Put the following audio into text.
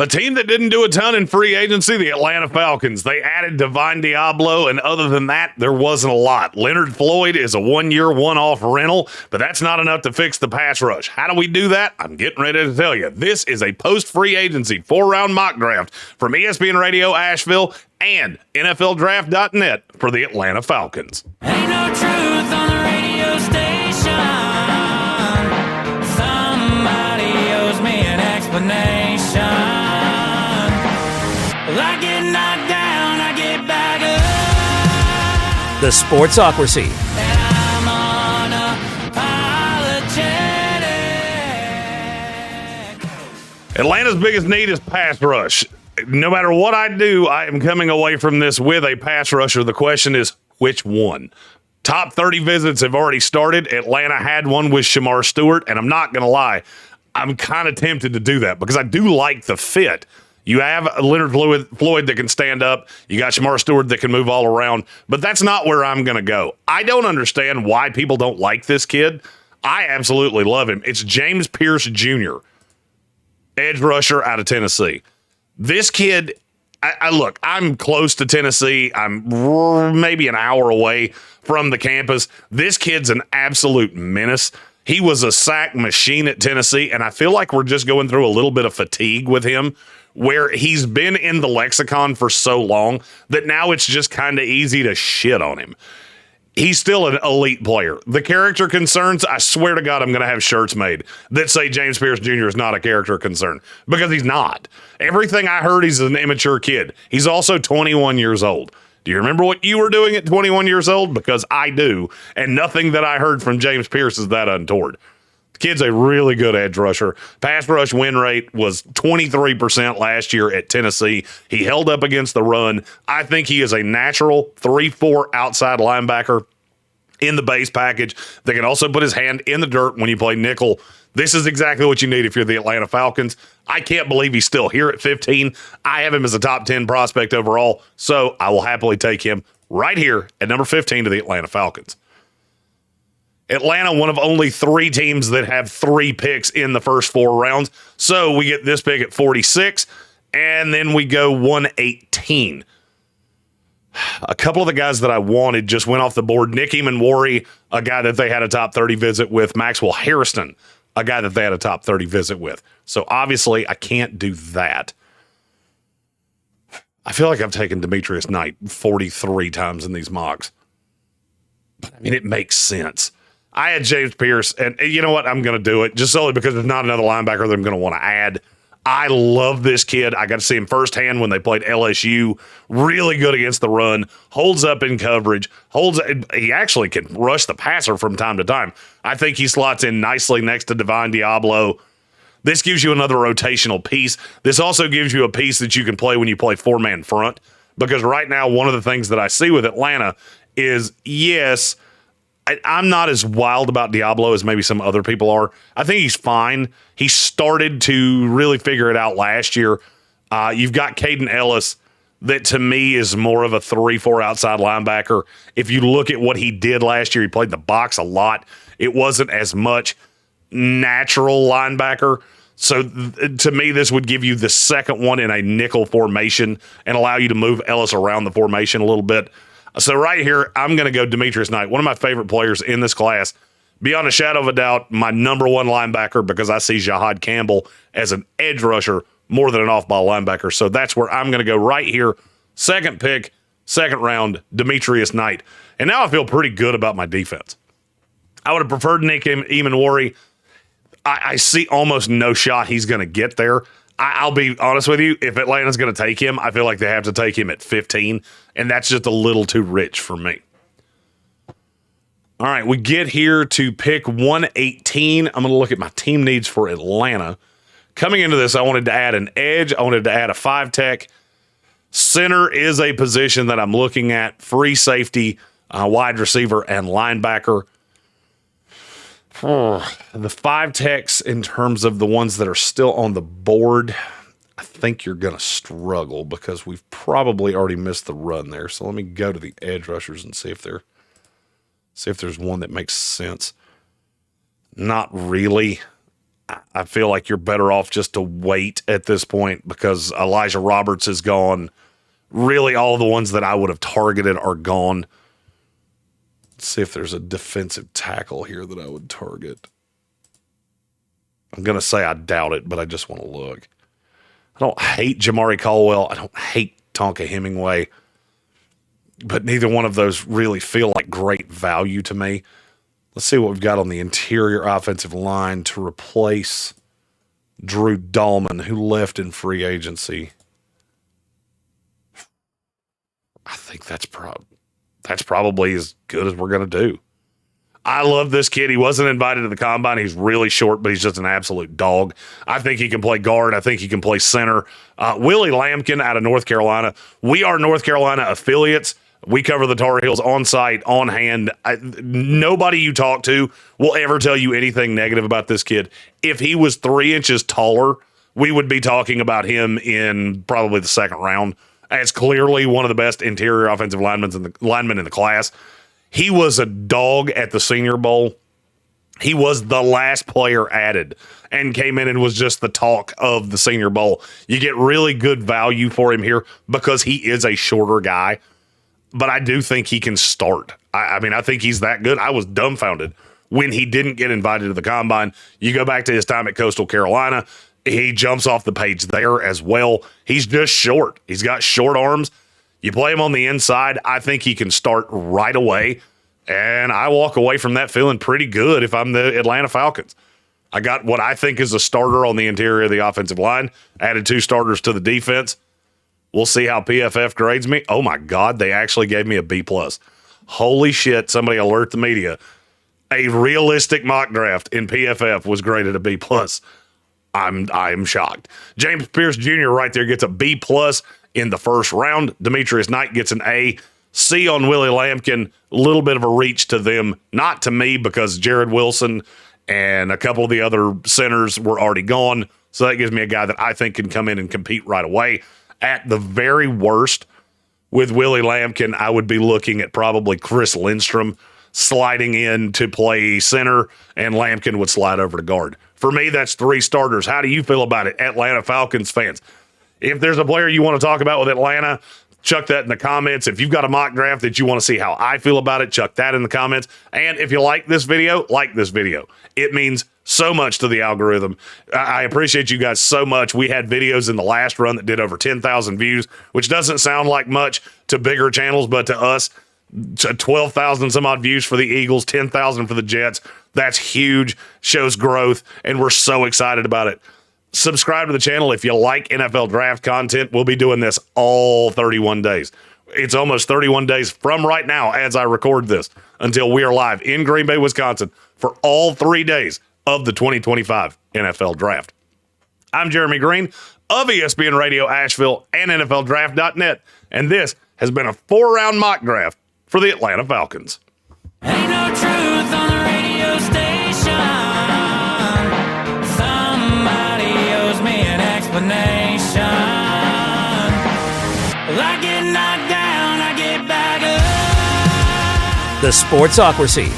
A team that didn't do a ton in free agency, the Atlanta Falcons. They added Divine Diablo, and other than that, there wasn't a lot. Leonard Floyd is a one-year, one-off rental, but that's not enough to fix the pass rush. How do we do that? I'm getting ready to tell you. This is a post-free agency 4-round mock draft from ESPN Radio Asheville and NFLDraft.net for the Atlanta Falcons. Ain't no truth on the radio station. Somebody owes me an explanation. I get knocked down, I get back up. The Sportsocracy. And I'm unapologetic. Atlanta's biggest need is pass rush. No matter what I do, I am coming away from this with a pass rusher. The question is, which one? Top 30 visits have already started. Atlanta had one with Shamar Stewart, and I'm not going to lie, I'm kind of tempted to do that because I do like the fit. You have Leonard Floyd that can stand up. You got Shamar Stewart that can move all around. But that's not where I'm going to go. I don't understand why people don't like this kid. I absolutely love him. It's James Pearce Jr., edge rusher out of Tennessee. This kid, look, I'm close to Tennessee. I'm maybe an hour away from the campus. This kid's an absolute menace. He was a sack machine at Tennessee, and I feel like we're just going through a little bit of fatigue with him, where he's been in the lexicon for so long that now it's just kind of easy to shit on him. He's still an elite player. The character concerns, I swear to God, I'm going to have shirts made that say James Pearce Jr. is not a character concern, because he's not. Everything I heard, he's an immature kid. He's also 21 years old. Do you remember what you were doing at 21 years old? Because I do, and nothing that I heard from James Pearce is that untoward. The kid's a really good edge rusher. Pass rush win rate was 23% last year at Tennessee. He held up against the run. I think he is a natural 3-4 outside linebacker in the base package that can also put his hand in the dirt when you play nickel. This is exactly what you need if you're the Atlanta Falcons. I can't believe he's still here at 15. I have him as a top 10 prospect overall, so I will happily take him right here at number 15 to the Atlanta Falcons. Atlanta, one of only 3 teams that have 3 picks in the first 4 rounds. So we get this pick at 46, and then we go 118. A couple of the guys that I wanted just went off the board. Nick Eamon-Warry, a guy that they had a top 30 visit with. Maxwell Harrison, a guy that they had a top 30 visit with. So obviously I can't do that. I feel like I've taken Demetrius Knight 43 times in these mocks. But I mean, it makes sense. I had James Pearce, and you know what? I'm going to do it just solely because there's not another linebacker that I'm going to want to add. I love this kid. I got to see him firsthand when they played LSU. Really good against the run. Holds up in coverage. He actually can rush the passer from time to time. I think he slots in nicely next to Divine Diablo. This gives you another rotational piece. This also gives you a piece that you can play when you play 4-man front. Because right now, one of the things that I see with Atlanta is, yes, I'm not as wild about Diablo as maybe some other people are. I think he's fine. He started to really figure it out last year. You've got Caden Ellis that to me is more of a 3-4 outside linebacker. If you look at what he did last year, he played the box a lot. It wasn't as much natural linebacker. So to me, this would give you the second one in a nickel formation and allow you to move Ellis around the formation a little bit. So right here, I'm going to go Demetrius Knight, one of my favorite players in this class. Beyond a shadow of a doubt, my number one linebacker, because I see Jahad Campbell as an edge rusher more than an off-ball linebacker. So that's where I'm going to go right here. Second pick, second round, Demetrius Knight. And now I feel pretty good about my defense. I would have preferred Nick Eamon-Warry. I see almost no shot he's going to get there. I'll be honest with you. If Atlanta's going to take him, I feel like they have to take him at 15, and that's just a little too rich for me. All right, we get here to pick 118. I'm going to look at my team needs for Atlanta. Coming into this, I wanted to add an edge. I wanted to add a 5-tech. Center is a position that I'm looking at. Free safety, wide receiver, and linebacker. The 5-techs, in terms of the ones that are still on the board, I think you're going to struggle because we've probably already missed the run there. So let me go to the edge rushers and see if there's one that makes sense. Not really. I feel like you're better off just to wait at this point because Elijah Roberts is gone. Really, all the ones that I would have targeted are gone. Let's see if there's a defensive tackle here that I would target. I'm going to say I doubt it, but I just want to look. I don't hate Jamari Caldwell. I don't hate Tonka Hemingway. But neither one of those really feel like great value to me. Let's see what we've got on the interior offensive line to replace Drew Dahlman, who left in free agency. I think that's probably as good as we're going to do. I love this kid. He wasn't invited to the combine. He's really short, but he's just an absolute dog. I think he can play guard. I think he can play center. Willie Lampkin out of North Carolina. We are North Carolina affiliates. We cover the Tar Heels on site, on hand. Nobody you talk to will ever tell you anything negative about this kid. If he was 3 inches taller, we would be talking about him in probably the second round as clearly one of the best interior offensive linemen in the class. He was a dog at the Senior Bowl. He was the last player added and came in and was just the talk of the Senior Bowl. You get really good value for him here because he is a shorter guy. But I do think he can start. I mean, I think he's that good. I was dumbfounded when he didn't get invited to the combine. You go back to his time at Coastal Carolina, he jumps off the page there as well. He's just short. He's got short arms. You play him on the inside, I think he can start right away. And I walk away from that feeling pretty good if I'm the Atlanta Falcons. I got what I think is a starter on the interior of the offensive line, added 2 starters to the defense. We'll see how PFF grades me. Oh, my God, they actually gave me a B+. Holy shit, somebody alert the media. A realistic mock draft in PFF was graded a B+. I'm shocked. James Pearce Jr. right there gets a B+ in the first round. Demetrius Knight gets an A. C on Willie Lampkin, a little bit of a reach to them. Not to me because Jared Wilson and a couple of the other centers were already gone. So that gives me a guy that I think can come in and compete right away. At the very worst, with Willie Lampkin, I would be looking at probably Chris Lindstrom sliding in to play center, and Lampkin would slide over to guard. For me, that's 3 starters. How do you feel about it, Atlanta Falcons fans? If there's a player you want to talk about with Atlanta, chuck that in the comments. If you've got a mock draft that you want to see how I feel about it, chuck that in the comments. And if you like this video, like this video. It means so much to the algorithm. I appreciate you guys so much. We had videos in the last run that did over 10,000 views, which doesn't sound like much to bigger channels, but to us, 12,000 some odd views for the Eagles, 10,000 for the Jets. That's huge, shows growth, and we're so excited about it. Subscribe to the channel if you like NFL draft content. We'll be doing this all 31 days. It's almost 31 days from right now as I record this until we are live in Green Bay, Wisconsin for all 3 days of the 2025 NFL Draft. I'm Jeremy Green of ESPN Radio Asheville and NFLDraft.net, and this has been a 4-round mock draft for the Atlanta Falcons. Ain't no truth on the radio station. Somebody owes me an explanation. Well, I get knocked down, I get back up. The Sportsocracy